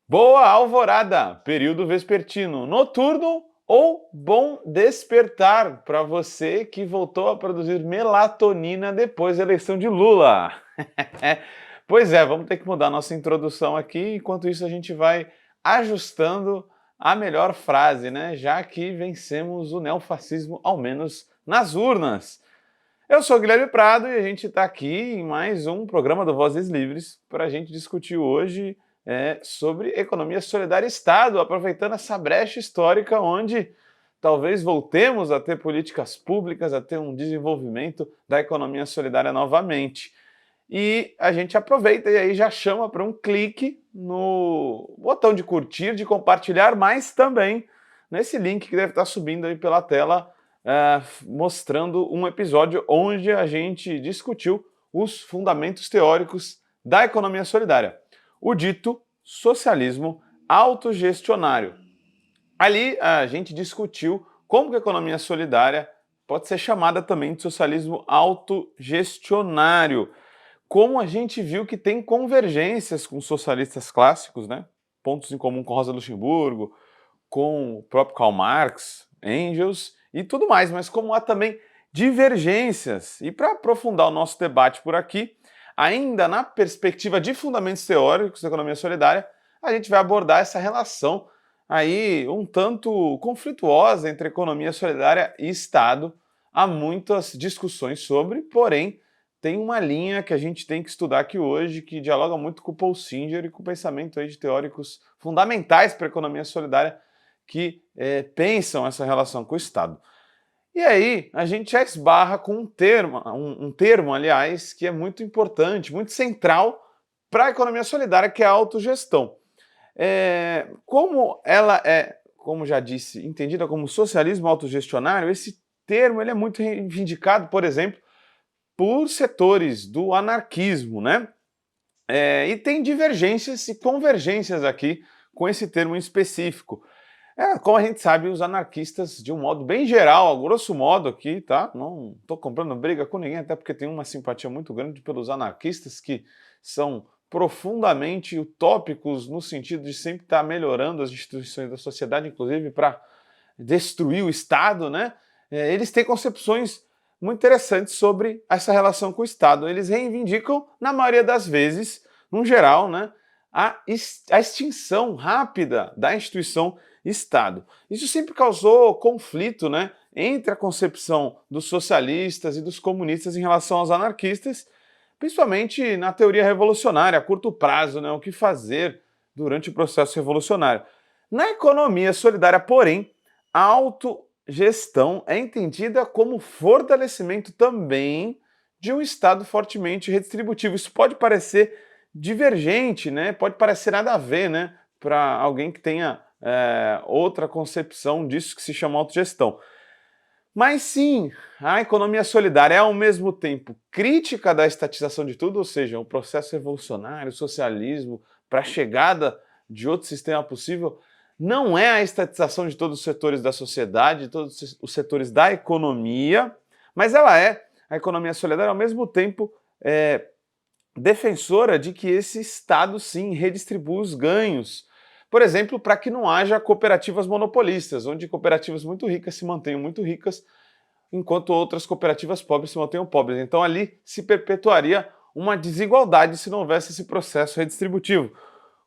Boa alvorada, período vespertino, noturno ou bom despertar para você que voltou a produzir melatonina depois da eleição de Lula. Pois é, vamos ter que mudar nossa introdução aqui, enquanto isso a gente vai ajustando a melhor frase, né? Já que vencemos o neofascismo, ao menos nas urnas. Eu sou o Guilherme Prado e a gente está aqui em mais um programa do Vozes Livres para a gente discutir hoje sobre economia solidária e Estado, aproveitando essa brecha histórica onde talvez voltemos a ter políticas públicas, a ter um desenvolvimento da economia solidária novamente. E a gente aproveita e aí já chama para um clique no botão de curtir, de compartilhar, mas também nesse link que deve estar subindo aí pela tela, mostrando um episódio onde a gente discutiu os fundamentos teóricos da economia solidária, o dito socialismo autogestionário. Ali a gente discutiu como que a economia solidária pode ser chamada também de socialismo autogestionário. Como a gente viu que tem convergências com socialistas clássicos, né? Pontos em comum com Rosa Luxemburgo, com o próprio Karl Marx, Engels e tudo mais, mas como há também divergências. E para aprofundar o nosso debate por aqui, ainda na perspectiva de fundamentos teóricos da economia solidária, a gente vai abordar essa relação aí um tanto conflituosa entre economia solidária e Estado. Há muitas discussões sobre, porém, tem uma linha que a gente tem que estudar aqui hoje que dialoga muito com o Paul Singer e com o pensamento aí de teóricos fundamentais para a economia solidária que pensam essa relação com o Estado. E aí a gente já esbarra com um termo, aliás, que é muito importante, muito central para a economia solidária, que é a autogestão. Como ela é, como já disse, entendida como socialismo autogestionário, esse termo ele é muito reivindicado, por exemplo, por setores do anarquismo, né? E tem divergências e convergências aqui com esse termo em específico. Como a gente sabe, os anarquistas, de um modo bem geral, a grosso modo aqui, tá? Não estou comprando briga com ninguém, até porque tenho uma simpatia muito grande pelos anarquistas que são profundamente utópicos no sentido de sempre estar melhorando as instituições da sociedade, inclusive para destruir o Estado, né? Eles têm concepções muito interessantes sobre essa relação com o Estado. Eles reivindicam, na maioria das vezes, no geral, né, a extinção rápida da instituição Estado. Isso sempre causou conflito, né, entre a concepção dos socialistas e dos comunistas em relação aos anarquistas, principalmente na teoria revolucionária, a curto prazo, né, o que fazer durante o processo revolucionário. Na economia solidária, porém, a autogestão é entendida como fortalecimento também de um Estado fortemente redistributivo. Isso pode parecer divergente, né? Pode parecer nada a ver, né? Para alguém que tenha outra concepção disso que se chama autogestão. Mas sim, a economia solidária é ao mesmo tempo crítica da estatização de tudo, ou seja, o processo revolucionário, o socialismo, para a chegada de outro sistema possível, não é a estatização de todos os setores da sociedade, de todos os setores da economia, mas ela é, a economia solidária, ao mesmo tempo, defensora de que esse Estado, sim, redistribua os ganhos. Por exemplo, para que não haja cooperativas monopolistas, onde cooperativas muito ricas se mantenham muito ricas, enquanto outras cooperativas pobres se mantenham pobres. Então ali se perpetuaria uma desigualdade se não houvesse esse processo redistributivo.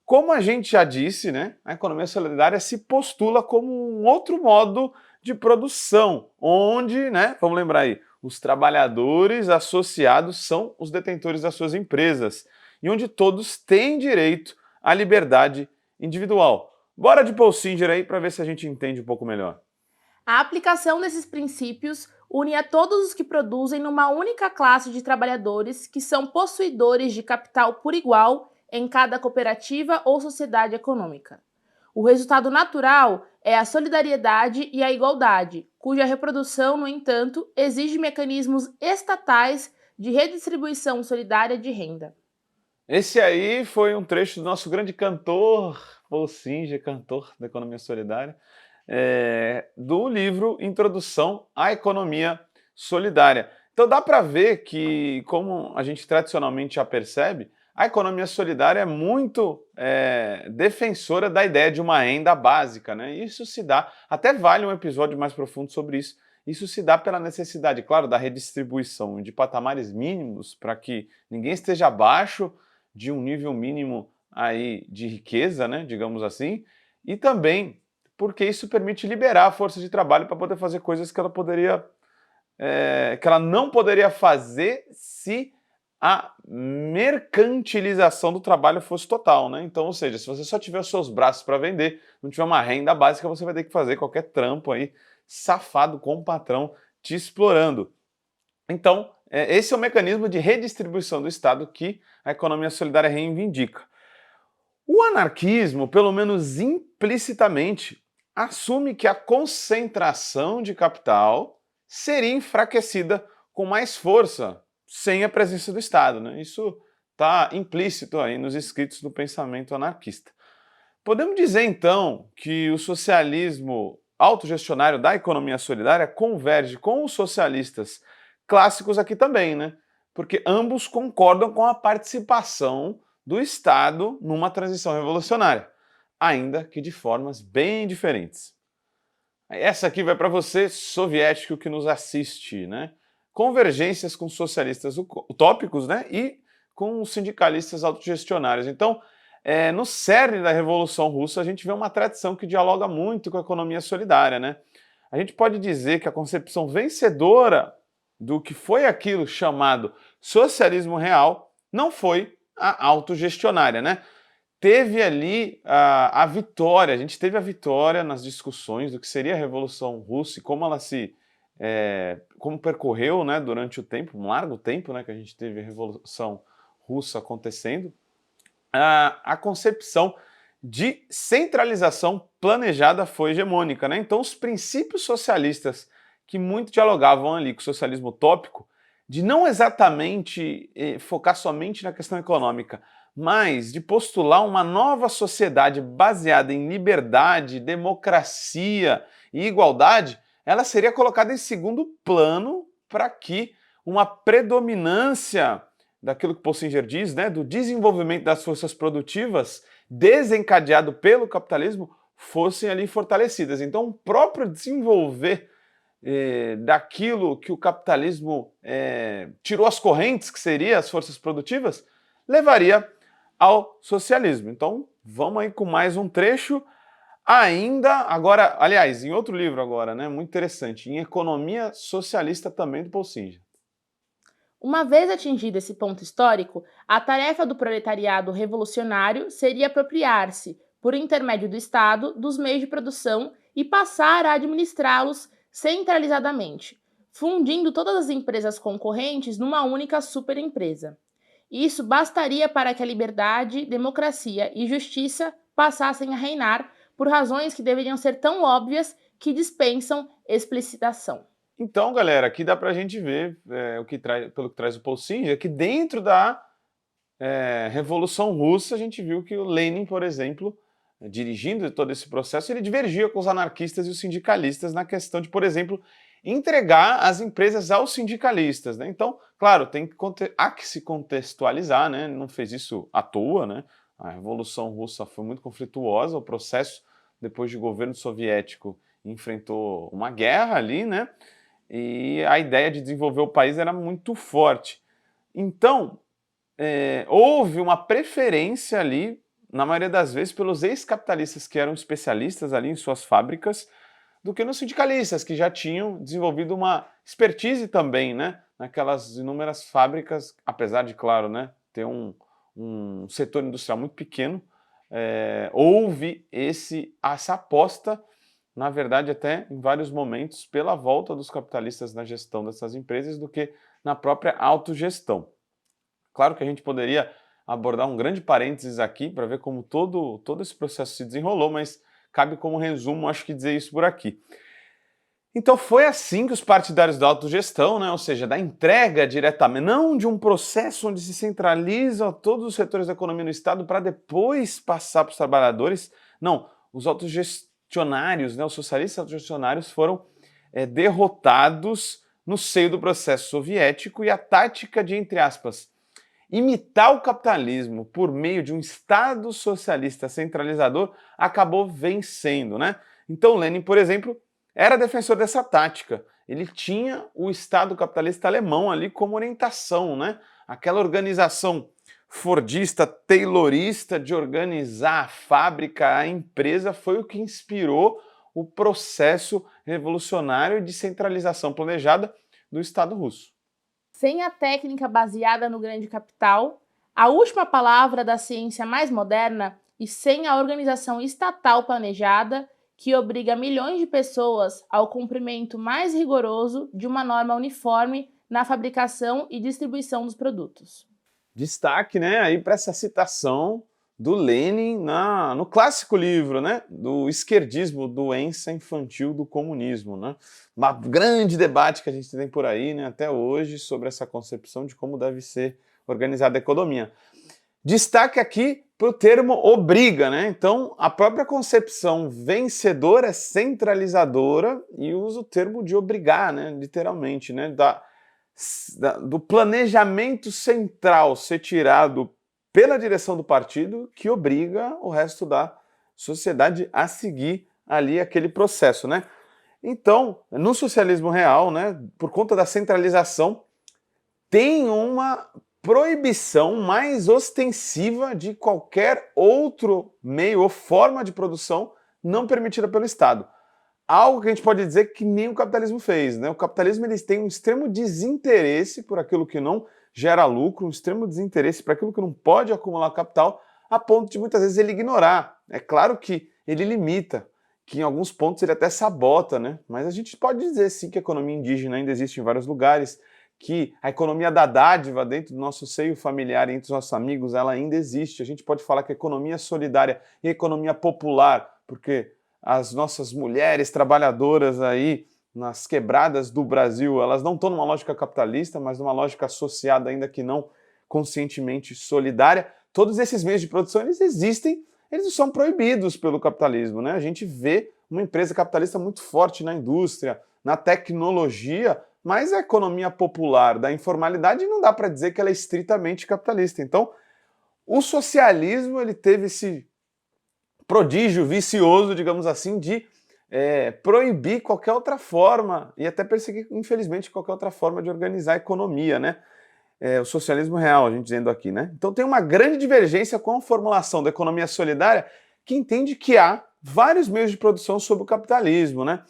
Como a gente já disse, né, a economia solidária se postula como um outro modo de produção, onde, né, vamos lembrar aí, os trabalhadores associados são os detentores das suas empresas e onde todos têm direito à liberdade individual. Bora de Paul Singer aí para ver se a gente entende um pouco melhor. A aplicação desses princípios une a todos os que produzem numa única classe de trabalhadores que são possuidores de capital por igual em cada cooperativa ou sociedade econômica. O resultado natural é a solidariedade e a igualdade, cuja reprodução, no entanto, exige mecanismos estatais de redistribuição solidária de renda. Esse aí foi um trecho do nosso grande cantor, Paul Singer, cantor da economia solidária, do livro Introdução à Economia Solidária. Então dá para ver que, como a gente tradicionalmente já percebe, a economia solidária é muito defensora da ideia de uma renda básica, né? Isso se dá, até vale um episódio mais profundo sobre isso. Isso se dá pela necessidade, claro, da redistribuição de patamares mínimos para que ninguém esteja abaixo de um nível mínimo aí de riqueza, né, digamos assim, e também porque isso permite liberar a força de trabalho para poder fazer coisas que ela poderia, que ela não poderia fazer se a mercantilização do trabalho fosse total, né? Então, ou seja, se você só tiver os seus braços para vender, não tiver uma renda básica, você vai ter que fazer qualquer trampo aí safado com o patrão te explorando. Então, esse é o mecanismo de redistribuição do Estado que a economia solidária reivindica. O anarquismo, pelo menos implicitamente, assume que a concentração de capital seria enfraquecida com mais força sem a presença do Estado, né? Isso está implícito aí nos escritos do pensamento anarquista. Podemos dizer, então, que o socialismo autogestionário da economia solidária converge com os socialistas clássicos aqui também, né? Porque ambos concordam com a participação do Estado numa transição revolucionária, ainda que de formas bem diferentes. Essa aqui vai para você, soviético que nos assiste, né? Convergências com socialistas utópicos, né? E com sindicalistas autogestionários. Então, no cerne da Revolução Russa, a gente vê uma tradição que dialoga muito com a economia solidária, né? A gente pode dizer que a concepção vencedora do que foi aquilo chamado socialismo real não foi a autogestionária, né? Teve ali a vitória, a gente teve a vitória nas discussões do que seria a Revolução Russa e como ela como percorreu, né, durante o tempo, um largo tempo, né, que a gente teve a Revolução Russa acontecendo. A concepção de centralização planejada foi hegemônica, né? Então, os princípios socialistas que muito dialogavam ali com o socialismo utópico, de não exatamente focar somente na questão econômica, mas de postular uma nova sociedade baseada em liberdade, democracia e igualdade, ela seria colocada em segundo plano para que uma predominância daquilo que Possinger diz, né, do desenvolvimento das forças produtivas desencadeado pelo capitalismo, fossem ali fortalecidas. Então, o próprio desenvolver daquilo que o capitalismo tirou as correntes, que seriam as forças produtivas, levaria ao socialismo. Então, vamos aí com mais um trecho, ainda, agora, aliás, em outro livro agora, né, muito interessante, em Economia Socialista também do Possinger. Uma vez atingido esse ponto histórico, a tarefa do proletariado revolucionário seria apropriar-se, por intermédio do Estado, dos meios de produção e passar a administrá-los centralizadamente, fundindo todas as empresas concorrentes numa única superempresa. Isso bastaria para que a liberdade, democracia e justiça passassem a reinar por razões que deveriam ser tão óbvias que dispensam explicitação. Então, galera, aqui dá para a gente ver pelo que traz o Possinger, que dentro da Revolução Russa a gente viu que o Lenin, por exemplo, dirigindo todo esse processo, ele divergia com os anarquistas e os sindicalistas na questão de, por exemplo, entregar as empresas aos sindicalistas, né? Então, claro, há que se contextualizar, né? Ele não fez isso à toa, né? A Revolução Russa foi muito conflituosa, o processo, depois de governo soviético, enfrentou uma guerra ali, né? E a ideia de desenvolver o país era muito forte. Então, houve uma preferência ali, na maioria das vezes, pelos ex-capitalistas que eram especialistas ali em suas fábricas, do que nos sindicalistas, que já tinham desenvolvido uma expertise também, né, naquelas inúmeras fábricas, apesar de, claro, né, ter um setor industrial muito pequeno, houve essa aposta, na verdade, até em vários momentos, pela volta dos capitalistas na gestão dessas empresas do que na própria autogestão. Claro que a gente poderia abordar um grande parênteses aqui para ver como todo esse processo se desenrolou, mas cabe como resumo, acho que dizer isso por aqui. Então foi assim que os partidários da autogestão, né, ou seja, da entrega diretamente, não de um processo onde se centralizam todos os setores da economia no Estado para depois passar para os trabalhadores, não, os autogestionários, né, os socialistas autogestionários foram derrotados no seio do processo soviético e a tática de, entre aspas, imitar o capitalismo por meio de um Estado socialista centralizador acabou vencendo, né? Então Lenin, por exemplo, era defensor dessa tática. Ele tinha o Estado capitalista alemão ali como orientação, né? Aquela organização fordista, taylorista de organizar a fábrica, a empresa, foi o que inspirou o processo revolucionário de centralização planejada do Estado russo. Sem a técnica baseada no grande capital, a última palavra da ciência mais moderna e sem a organização estatal planejada, que obriga milhões de pessoas ao cumprimento mais rigoroso de uma norma uniforme na fabricação e distribuição dos produtos. Destaque, né, aí para essa citação do Lenin no clássico livro, né, do esquerdismo, doença infantil do comunismo, né? Um grande debate que a gente tem por aí, né, até hoje, sobre essa concepção de como deve ser organizada a economia. Destaque aqui para o termo obriga, né? Então, a própria concepção vencedora é centralizadora e usa o termo de obrigar, né, literalmente, né, do planejamento central ser tirado pela direção do partido, que obriga o resto da sociedade a seguir ali aquele processo, né? Então, no socialismo real, né, por conta da centralização, tem uma proibição mais ostensiva de qualquer outro meio ou forma de produção não permitida pelo Estado. Algo que a gente pode dizer que nem o capitalismo fez, né? O capitalismo ele tem um extremo desinteresse por aquilo que não gera lucro, um extremo desinteresse por aquilo que não pode acumular capital, a ponto de muitas vezes ele ignorar. É claro que ele limita, que em alguns pontos ele até sabota, né? Mas a gente pode dizer sim que a economia indígena ainda existe em vários lugares, que a economia da dádiva dentro do nosso seio familiar, entre os nossos amigos, ela ainda existe. A gente pode falar que a economia solidária e a economia popular, porque as nossas mulheres trabalhadoras aí nas quebradas do Brasil, elas não estão numa lógica capitalista, mas numa lógica associada, ainda que não conscientemente solidária. Todos esses meios de produção, eles existem, eles não são proibidos pelo capitalismo, né? A gente vê uma empresa capitalista muito forte na indústria, na tecnologia, mas a economia popular da informalidade não dá para dizer que ela é estritamente capitalista. Então, o socialismo ele teve esse prodígio vicioso, digamos assim, de proibir qualquer outra forma e até perseguir, infelizmente, qualquer outra forma de organizar a economia, né? O socialismo real, a gente dizendo aqui, né? Então tem uma grande divergência com a formulação da economia solidária, que entende que há vários meios de produção sob o capitalismo, né?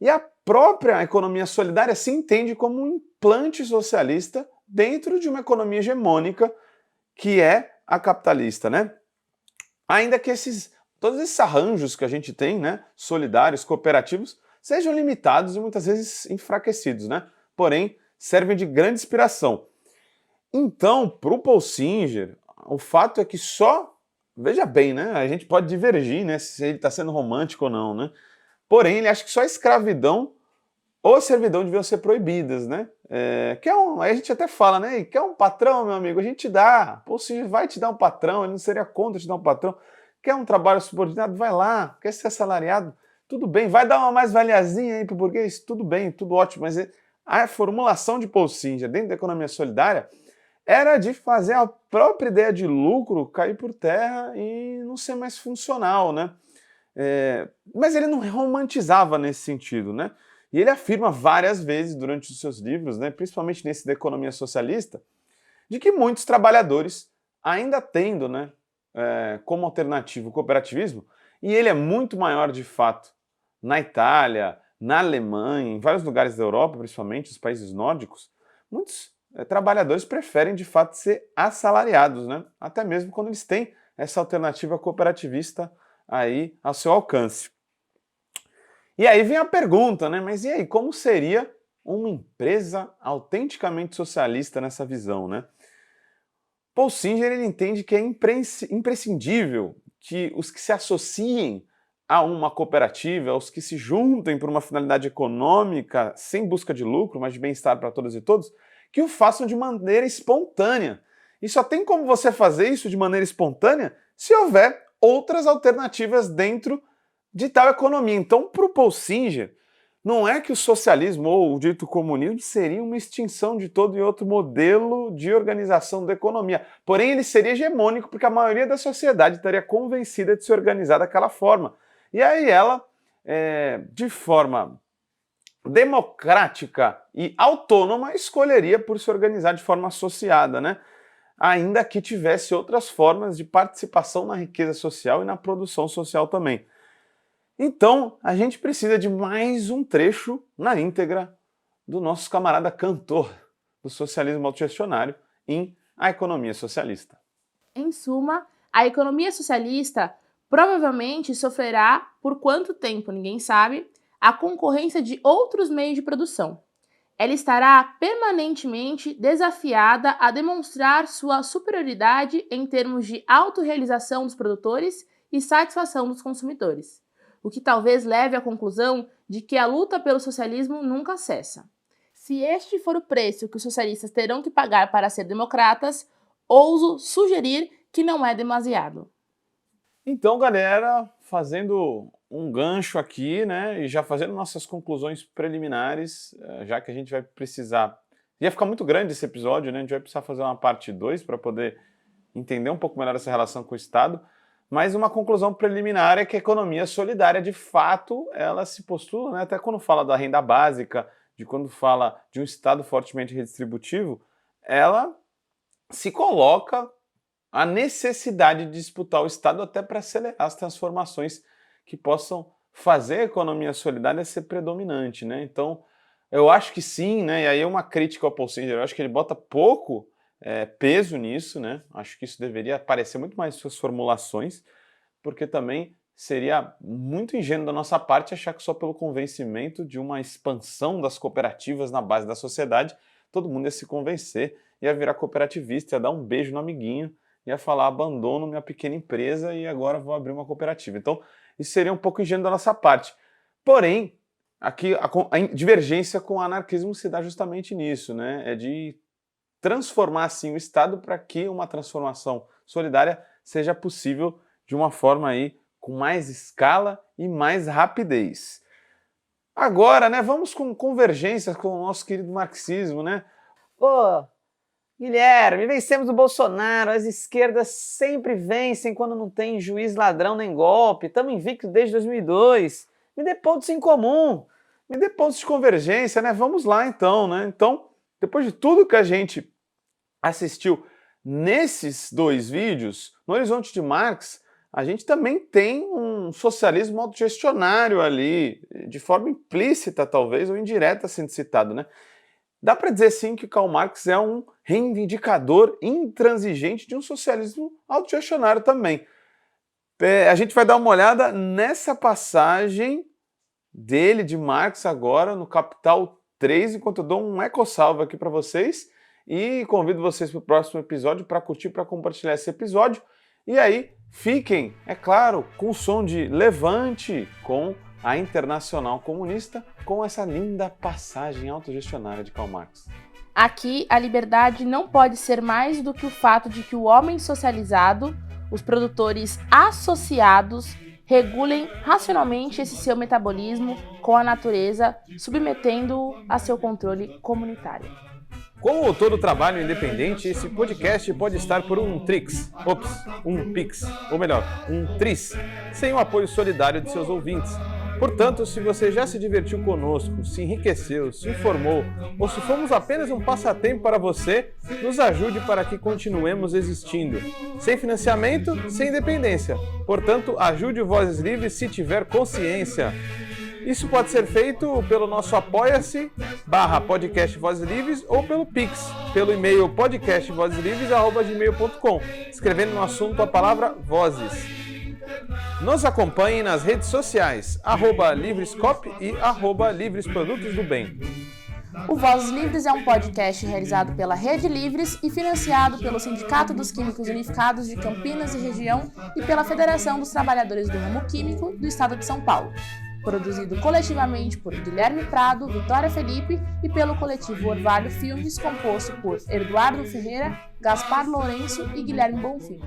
E a própria economia solidária se entende como um implante socialista dentro de uma economia hegemônica que é a capitalista, né? Ainda que todos esses arranjos que a gente tem, né, solidários, cooperativos, sejam limitados e muitas vezes enfraquecidos, né? Porém, servem de grande inspiração. Então, para o Paul Singer, o fato é que veja bem, né, a gente pode divergir, né, se ele está sendo romântico ou não, né? Porém, ele acha que só a escravidão ou a servidão deviam ser proibidas, né? Aí a gente até fala, né? Quer um patrão, meu amigo? A gente dá. Paul Singer vai te dar um patrão, ele não seria contra te dar um patrão. Quer um trabalho subordinado? Vai lá. Quer ser assalariado? Tudo bem. Vai dar uma mais-valiazinha aí pro burguês? Tudo bem, tudo ótimo. Mas a formulação de Paul Singer dentro da economia solidária era de fazer a própria ideia de lucro cair por terra e não ser mais funcional, né? Mas ele não romantizava nesse sentido, né? E ele afirma várias vezes durante os seus livros, né, principalmente nesse da economia socialista, de que muitos trabalhadores, ainda tendo, né, como alternativo o cooperativismo, e ele é muito maior de fato na Itália, na Alemanha, em vários lugares da Europa, principalmente os países nórdicos, muitos trabalhadores preferem de fato ser assalariados, né, até mesmo quando eles têm essa alternativa cooperativista aí ao seu alcance. E aí vem a pergunta, né? Mas e aí, como seria uma empresa autenticamente socialista nessa visão, né? Paul Singer ele entende que é imprescindível que os que se associem a uma cooperativa, os que se juntem por uma finalidade econômica, sem busca de lucro, mas de bem-estar para todas e todos, que o façam de maneira espontânea. E só tem como você fazer isso de maneira espontânea se houver outras alternativas dentro de tal economia. Então, para o Paul Singer, Não é que o socialismo ou o dito comunismo seria uma extinção de todo e outro modelo de organização da economia. Porém, ele seria hegemônico porque a maioria da sociedade estaria convencida de se organizar daquela forma. E aí ela, de forma democrática e autônoma, escolheria por se organizar de forma associada, né? Ainda que tivesse outras formas de participação na riqueza social e na produção social também. Então, a gente precisa de mais um trecho na íntegra do nosso camarada cantor do socialismo autogestionário em A Economia Socialista. Em suma, a economia socialista provavelmente sofrerá, por quanto tempo ninguém sabe, a concorrência de outros meios de produção. Ela estará permanentemente desafiada a demonstrar sua superioridade em termos de autorrealização dos produtores e satisfação dos consumidores, o que talvez leve à conclusão de que a luta pelo socialismo nunca cessa. Se este for o preço que os socialistas terão que pagar para ser democratas, ouso sugerir que não é demasiado. Então, galera, fazendo um gancho aqui, né, e já fazendo nossas conclusões preliminares, já que a gente vai precisar... Ia ficar muito grande esse episódio, né, a gente vai precisar fazer uma parte 2 para poder entender um pouco melhor essa relação com o Estado, mas uma conclusão preliminar é que a economia solidária, de fato, ela se postula, né, até quando fala da renda básica, de quando fala de um Estado fortemente redistributivo, ela se coloca a necessidade de disputar o Estado até para acelerar as transformações que possam fazer a economia solidária ser predominante, né? Então, eu acho que sim, né? E aí é uma crítica ao Paul Singer, eu acho que ele bota pouco peso nisso, né? Acho que isso deveria aparecer muito mais em suas formulações, porque também seria muito ingênuo da nossa parte achar que só pelo convencimento de uma expansão das cooperativas na base da sociedade, todo mundo ia se convencer, ia virar cooperativista, ia dar um beijo no amiguinho, ia falar, abandono minha pequena empresa e agora vou abrir uma cooperativa. Então, isso seria um pouco ingênuo da nossa parte. Porém, aqui a divergência com o anarquismo se dá justamente nisso, né? É de transformar, assim, o Estado para que uma transformação solidária seja possível de uma forma aí com mais escala e mais rapidez. Agora, né, vamos com convergências com o nosso querido marxismo, né? Pô, Guilherme, vencemos o Bolsonaro, as esquerdas sempre vencem quando não tem juiz ladrão nem golpe, estamos invictos desde 2002, me dê pontos em comum. Me dê pontos de convergência, né? Vamos lá então, né? Então, depois de tudo que a gente assistiu nesses dois vídeos, no Horizonte de Marx, a gente também tem um socialismo autogestionário ali, de forma implícita talvez, ou indireta sendo citado, né? Dá para dizer sim que Karl Marx é um reivindicador intransigente de um socialismo autogestionário também. A gente vai dar uma olhada nessa passagem dele, de Marx, agora no Capital 3, enquanto eu dou um eco-salve aqui para vocês e convido vocês para o próximo episódio para curtir, para compartilhar esse episódio. E aí, fiquem, é claro, com o som de Levante com a Internacional Comunista, com essa linda passagem autogestionária de Karl Marx. Aqui, a liberdade não pode ser mais do que o fato de que o homem socializado, os produtores associados, regulem racionalmente esse seu metabolismo com a natureza, submetendo-o a seu controle comunitário. Como todo trabalho independente, esse podcast pode estar por um Trix, um Pix, ou melhor, um Tris, sem o apoio solidário de seus ouvintes. Portanto, se você já se divertiu conosco, se enriqueceu, se informou, ou se fomos apenas um passatempo para você, nos ajude para que continuemos existindo. Sem financiamento, sem independência. Portanto, ajude o Vozes Livres se tiver consciência. Isso pode ser feito pelo nosso apoia-se/podcast Vozes Livres ou pelo Pix, pelo e-mail podcastvozeslivres@gmail.com, escrevendo no assunto a palavra Vozes. Nos acompanhem nas redes sociais, @Livrescop e @Livresprodutos do Bem. O Vozes Livres é um podcast realizado pela Rede Livres e financiado pelo Sindicato dos Químicos Unificados de Campinas e Região e pela Federação dos Trabalhadores do Ramo Químico do Estado de São Paulo. Produzido coletivamente por Guilherme Prado, Vitória Felipe e pelo coletivo Orvalho Filmes, composto por Eduardo Ferreira, Gaspar Lourenço e Guilherme Bonfim.